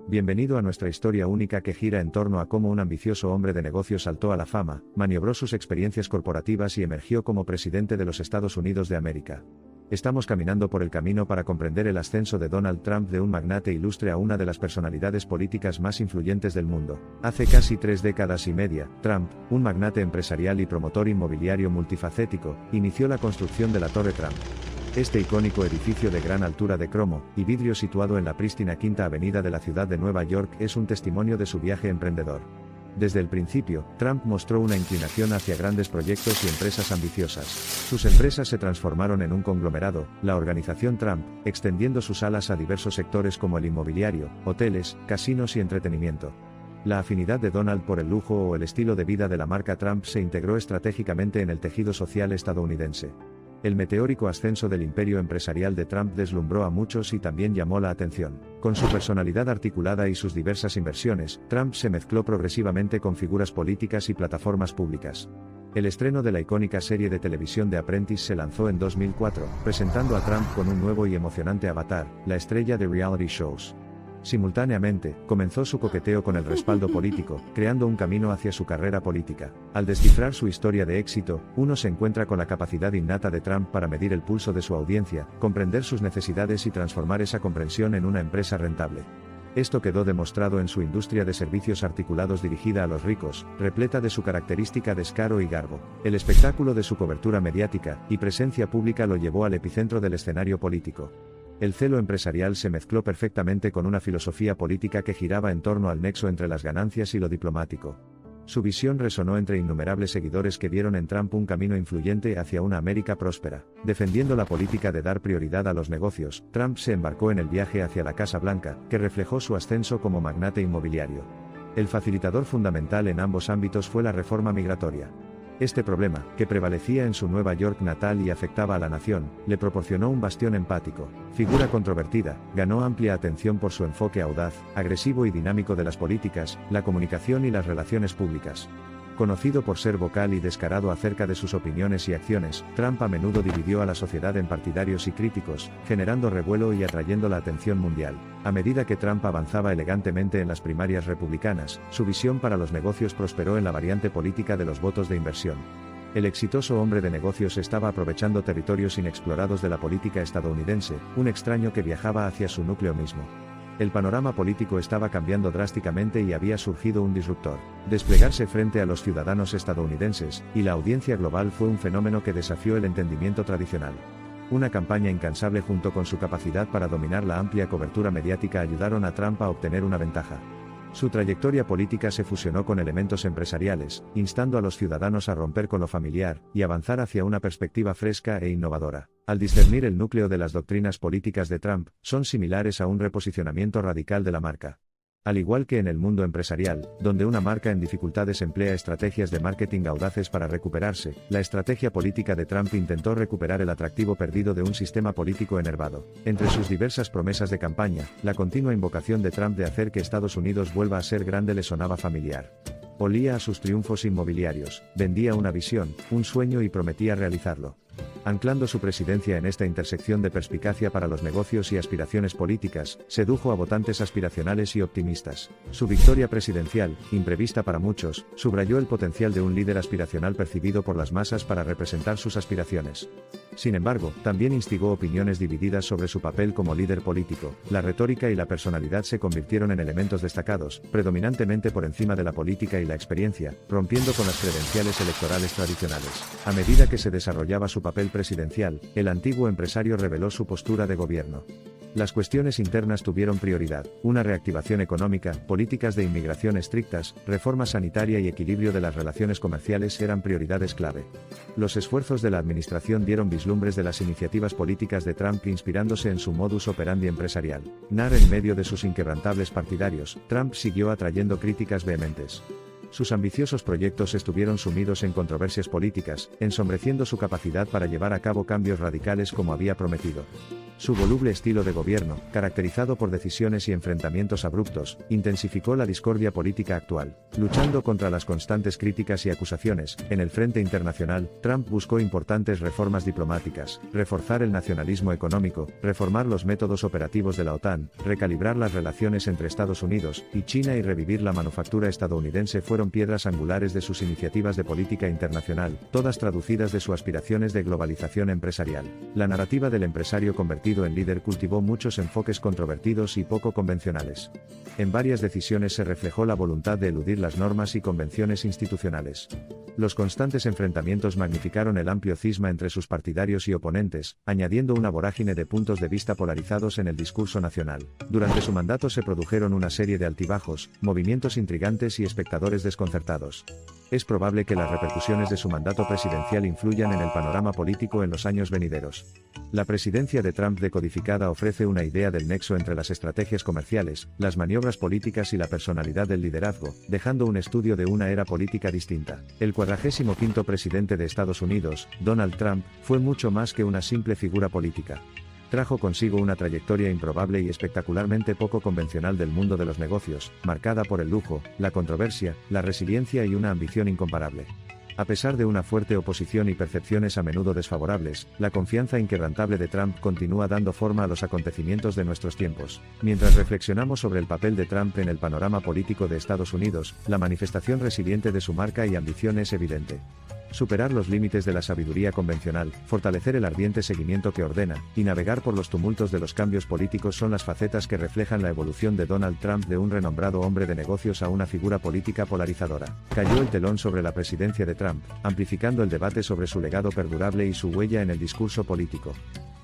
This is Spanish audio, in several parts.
Bienvenido a nuestra historia única que gira en torno a cómo un ambicioso hombre de negocios saltó a la fama, maniobró sus experiencias corporativas y emergió como presidente de los Estados Unidos de América. Estamos caminando por el camino para comprender el ascenso de Donald Trump de un magnate ilustre a una de las personalidades políticas más influyentes del mundo. Hace casi 3 décadas y media, Trump, un magnate empresarial y promotor inmobiliario multifacético, inició la construcción de la Torre Trump. Este icónico edificio de gran altura de cromo y vidrio situado en la prístina Quinta Avenida de la ciudad de Nueva York es un testimonio de su viaje emprendedor. Desde el principio, Trump mostró una inclinación hacia grandes proyectos y empresas ambiciosas. Sus empresas se transformaron en un conglomerado, la organización Trump, extendiendo sus alas a diversos sectores como el inmobiliario, hoteles, casinos y entretenimiento. La afinidad de Donald por el lujo o el estilo de vida de la marca Trump se integró estratégicamente en el tejido social estadounidense. El meteórico ascenso del imperio empresarial de Trump deslumbró a muchos y también llamó la atención. Con su personalidad articulada y sus diversas inversiones, Trump se mezcló progresivamente con figuras políticas y plataformas públicas. El estreno de la icónica serie de televisión The Apprentice se lanzó en 2004, presentando a Trump con un nuevo y emocionante avatar, la estrella de reality shows. Simultáneamente, comenzó su coqueteo con el respaldo político, creando un camino hacia su carrera política. Al descifrar su historia de éxito, uno se encuentra con la capacidad innata de Trump para medir el pulso de su audiencia, comprender sus necesidades y transformar esa comprensión en una empresa rentable. Esto quedó demostrado en su industria de servicios articulados dirigida a los ricos, repleta de su característica descaro y garbo. El espectáculo de su cobertura mediática y presencia pública lo llevó al epicentro del escenario político. El celo empresarial se mezcló perfectamente con una filosofía política que giraba en torno al nexo entre las ganancias y lo diplomático. Su visión resonó entre innumerables seguidores que vieron en Trump un camino influyente hacia una América próspera. Defendiendo la política de dar prioridad a los negocios, Trump se embarcó en el viaje hacia la Casa Blanca, que reflejó su ascenso como magnate inmobiliario. El facilitador fundamental en ambos ámbitos fue la reforma migratoria. Este problema, que prevalecía en su Nueva York natal y afectaba a la nación, le proporcionó un bastión empático. Figura controvertida, ganó amplia atención por su enfoque audaz, agresivo y dinámico de las políticas, la comunicación y las relaciones públicas. Conocido por ser vocal y descarado acerca de sus opiniones y acciones, Trump a menudo dividió a la sociedad en partidarios y críticos, generando revuelo y atrayendo la atención mundial. A medida que Trump avanzaba elegantemente en las primarias republicanas, su visión para los negocios prosperó en la variante política de los votos de inversión. El exitoso hombre de negocios estaba aprovechando territorios inexplorados de la política estadounidense, un extraño que viajaba hacia su núcleo mismo. El panorama político estaba cambiando drásticamente y había surgido un disruptor. Desplegarse frente a los ciudadanos estadounidenses y la audiencia global fue un fenómeno que desafió el entendimiento tradicional. Una campaña incansable junto con su capacidad para dominar la amplia cobertura mediática ayudaron a Trump a obtener una ventaja. Su trayectoria política se fusionó con elementos empresariales, instando a los ciudadanos a romper con lo familiar y avanzar hacia una perspectiva fresca e innovadora. Al discernir el núcleo de las doctrinas políticas de Trump, son similares a un reposicionamiento radical de la marca. Al igual que en el mundo empresarial, donde una marca en dificultades emplea estrategias de marketing audaces para recuperarse, la estrategia política de Trump intentó recuperar el atractivo perdido de un sistema político enervado. Entre sus diversas promesas de campaña, la continua invocación de Trump de hacer que Estados Unidos vuelva a ser grande le sonaba familiar. Olía a sus triunfos inmobiliarios, vendía una visión, un sueño y prometía realizarlo. Anclando su presidencia en esta intersección de perspicacia para los negocios y aspiraciones políticas, sedujo a votantes aspiracionales y optimistas. Su victoria presidencial, imprevista para muchos, subrayó el potencial de un líder aspiracional percibido por las masas para representar sus aspiraciones. Sin embargo, también instigó opiniones divididas sobre su papel como líder político. La retórica y la personalidad se convirtieron en elementos destacados, predominantemente por encima de la política y la experiencia, rompiendo con las credenciales electorales tradicionales. A medida que se desarrollaba su papel presidencial, el antiguo empresario reveló su postura de gobierno. Las cuestiones internas tuvieron prioridad, una reactivación económica, políticas de inmigración estrictas, reforma sanitaria y equilibrio de las relaciones comerciales eran prioridades clave. Los esfuerzos de la administración dieron vislumbres de las iniciativas políticas de Trump inspirándose en su modus operandi empresarial. En medio de sus inquebrantables partidarios, Trump siguió atrayendo críticas vehementes. Sus ambiciosos proyectos estuvieron sumidos en controversias políticas, ensombreciendo su capacidad para llevar a cabo cambios radicales como había prometido. Su voluble estilo de gobierno, caracterizado por decisiones y enfrentamientos abruptos, intensificó la discordia política actual. Luchando contra las constantes críticas y acusaciones, en el frente internacional, Trump buscó importantes reformas diplomáticas, reforzar el nacionalismo económico, reformar los métodos operativos de la OTAN, recalibrar las relaciones entre Estados Unidos y China y revivir la manufactura estadounidense fueron piedras angulares de sus iniciativas de política internacional, todas traducidas de sus aspiraciones de globalización empresarial. La narrativa del empresario convertido en líder cultivó muchos enfoques controvertidos y poco convencionales. En varias decisiones se reflejó la voluntad de eludir las normas y convenciones institucionales. Los constantes enfrentamientos magnificaron el amplio cisma entre sus partidarios y oponentes, añadiendo una vorágine de puntos de vista polarizados en el discurso nacional. Durante su mandato se produjeron una serie de altibajos, movimientos intrigantes y espectadores desconcertados. Es probable que las repercusiones de su mandato presidencial influyan en el panorama político en los años venideros. La presidencia de Trump decodificada ofrece una idea del nexo entre las estrategias comerciales, las maniobras políticas y la personalidad del liderazgo, dejando un estudio de una era política distinta. El 45º presidente de Estados Unidos, Donald Trump, fue mucho más que una simple figura política. Trajo consigo una trayectoria improbable y espectacularmente poco convencional del mundo de los negocios, marcada por el lujo, la controversia, la resiliencia y una ambición incomparable. A pesar de una fuerte oposición y percepciones a menudo desfavorables, la confianza inquebrantable de Trump continúa dando forma a los acontecimientos de nuestros tiempos. Mientras reflexionamos sobre el papel de Trump en el panorama político de Estados Unidos, la manifestación resiliente de su marca y ambición es evidente. Superar los límites de la sabiduría convencional, fortalecer el ardiente seguimiento que ordena, y navegar por los tumultos de los cambios políticos son las facetas que reflejan la evolución de Donald Trump de un renombrado hombre de negocios a una figura política polarizadora. Cayó el telón sobre la presidencia de Trump, amplificando el debate sobre su legado perdurable y su huella en el discurso político.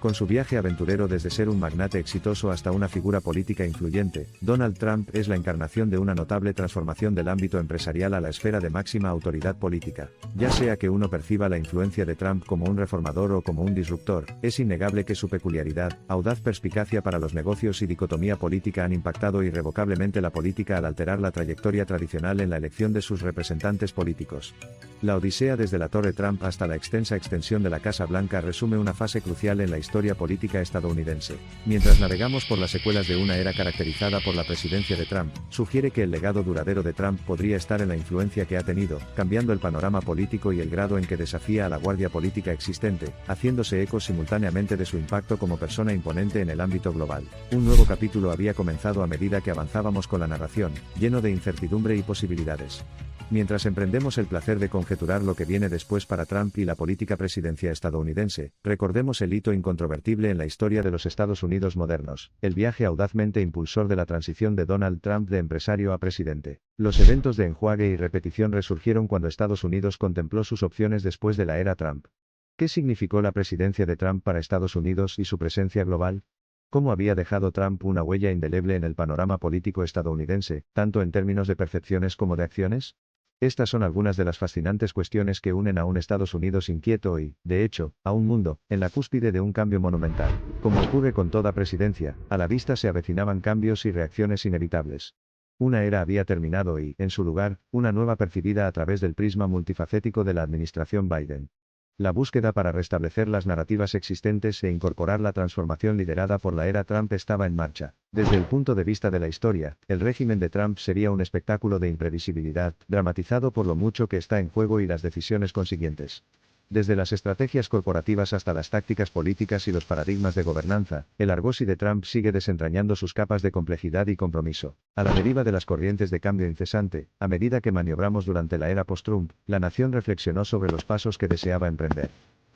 Con su viaje aventurero desde ser un magnate exitoso hasta una figura política influyente, Donald Trump es la encarnación de una notable transformación del ámbito empresarial a la esfera de máxima autoridad política. Ya sea que uno perciba la influencia de Trump como un reformador o como un disruptor, es innegable que su peculiaridad, audaz perspicacia para los negocios y dicotomía política han impactado irrevocablemente la política al alterar la trayectoria tradicional en la elección de sus representantes políticos. La odisea desde la Torre Trump hasta la extensa extensión de la Casa Blanca resume una fase crucial en la historia política estadounidense. Mientras navegamos por las secuelas de una era caracterizada por la presidencia de Trump, sugiere que el legado duradero de Trump podría estar en la influencia que ha tenido, cambiando el panorama político y el grado en que desafía a la guardia política existente, haciéndose eco simultáneamente de su impacto como persona imponente en el ámbito global. Un nuevo capítulo había comenzado a medida que avanzábamos con la narración, lleno de incertidumbre y posibilidades. Mientras emprendemos el placer de conjeturar lo que viene después para Trump y la política presidencia estadounidense, recordemos el hito incontrovertible en la historia de los Estados Unidos modernos, el viaje audazmente impulsor de la transición de Donald Trump de empresario a presidente. Los eventos de enjuague y repetición resurgieron cuando Estados Unidos contempló sus opciones después de la era Trump. ¿Qué significó la presidencia de Trump para Estados Unidos y su presencia global? ¿Cómo había dejado Trump una huella indeleble en el panorama político estadounidense, tanto en términos de percepciones como de acciones? Estas son algunas de las fascinantes cuestiones que unen a un Estados Unidos inquieto y, de hecho, a un mundo, en la cúspide de un cambio monumental. Como ocurre con toda presidencia, a la vista se avecinaban cambios y reacciones inevitables. Una era había terminado y, en su lugar, una nueva percibida a través del prisma multifacético de la administración Biden. La búsqueda para restablecer las narrativas existentes e incorporar la transformación liderada por la era Trump estaba en marcha. Desde el punto de vista de la historia, el régimen de Trump sería un espectáculo de imprevisibilidad, dramatizado por lo mucho que está en juego y las decisiones consiguientes. Desde las estrategias corporativas hasta las tácticas políticas y los paradigmas de gobernanza, el argosy de Trump sigue desentrañando sus capas de complejidad y compromiso. A la deriva de las corrientes de cambio incesante, a medida que maniobramos durante la era post-Trump, la nación reflexionó sobre los pasos que deseaba emprender.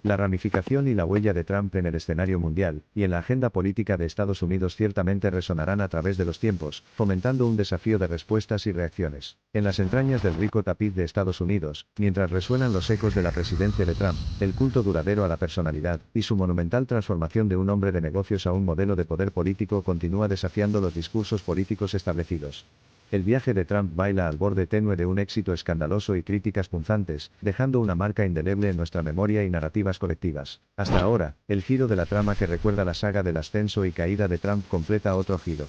La ramificación y la huella de Trump en el escenario mundial, y en la agenda política de Estados Unidos ciertamente resonarán a través de los tiempos, fomentando un desafío de respuestas y reacciones. En las entrañas del rico tapiz de Estados Unidos, mientras resuenan los ecos de la presidencia de Trump, el culto duradero a la personalidad, y su monumental transformación de un hombre de negocios a un modelo de poder político continúa desafiando los discursos políticos establecidos. El viaje de Trump baila al borde tenue de un éxito escandaloso y críticas punzantes, dejando una marca indeleble en nuestra memoria y narrativas colectivas. Hasta ahora, el giro de la trama que recuerda la saga del ascenso y caída de Trump completa otro giro.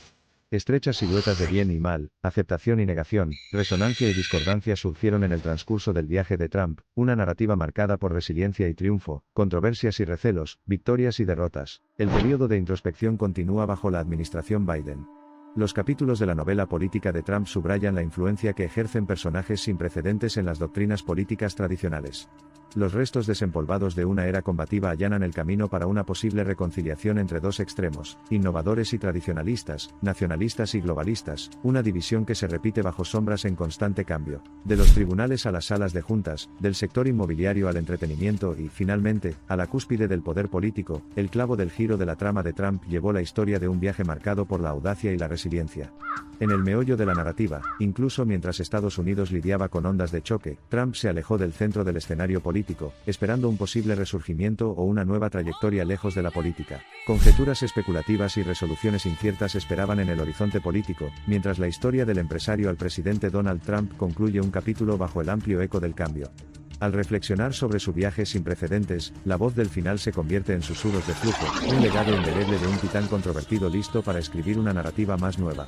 Estrechas siluetas de bien y mal, aceptación y negación, resonancia y discordancia surgieron en el transcurso del viaje de Trump, una narrativa marcada por resiliencia y triunfo, controversias y recelos, victorias y derrotas. El período de introspección continúa bajo la administración Biden. Los capítulos de la novela política de Trump subrayan la influencia que ejercen personajes sin precedentes en las doctrinas políticas tradicionales. Los restos desempolvados de una era combativa allanan el camino para una posible reconciliación entre dos extremos, innovadores y tradicionalistas, nacionalistas y globalistas, una división que se repite bajo sombras en constante cambio. De los tribunales a las salas de juntas, del sector inmobiliario al entretenimiento y, finalmente, a la cúspide del poder político, el clavo del giro de la trama de Trump llevó la historia de un viaje marcado por la audacia y la resiliencia. En el meollo de la narrativa, incluso mientras Estados Unidos lidiaba con ondas de choque, Trump se alejó del centro del escenario político, esperando un posible resurgimiento o una nueva trayectoria lejos de la política. Conjeturas especulativas y resoluciones inciertas esperaban en el horizonte político, mientras la historia del empresario al presidente Donald Trump concluye un capítulo bajo el amplio eco del cambio. Al reflexionar sobre su viaje sin precedentes, la voz del final se convierte en susurros de flujo, un legado indeleble de un titán controvertido listo para escribir una narrativa más nueva.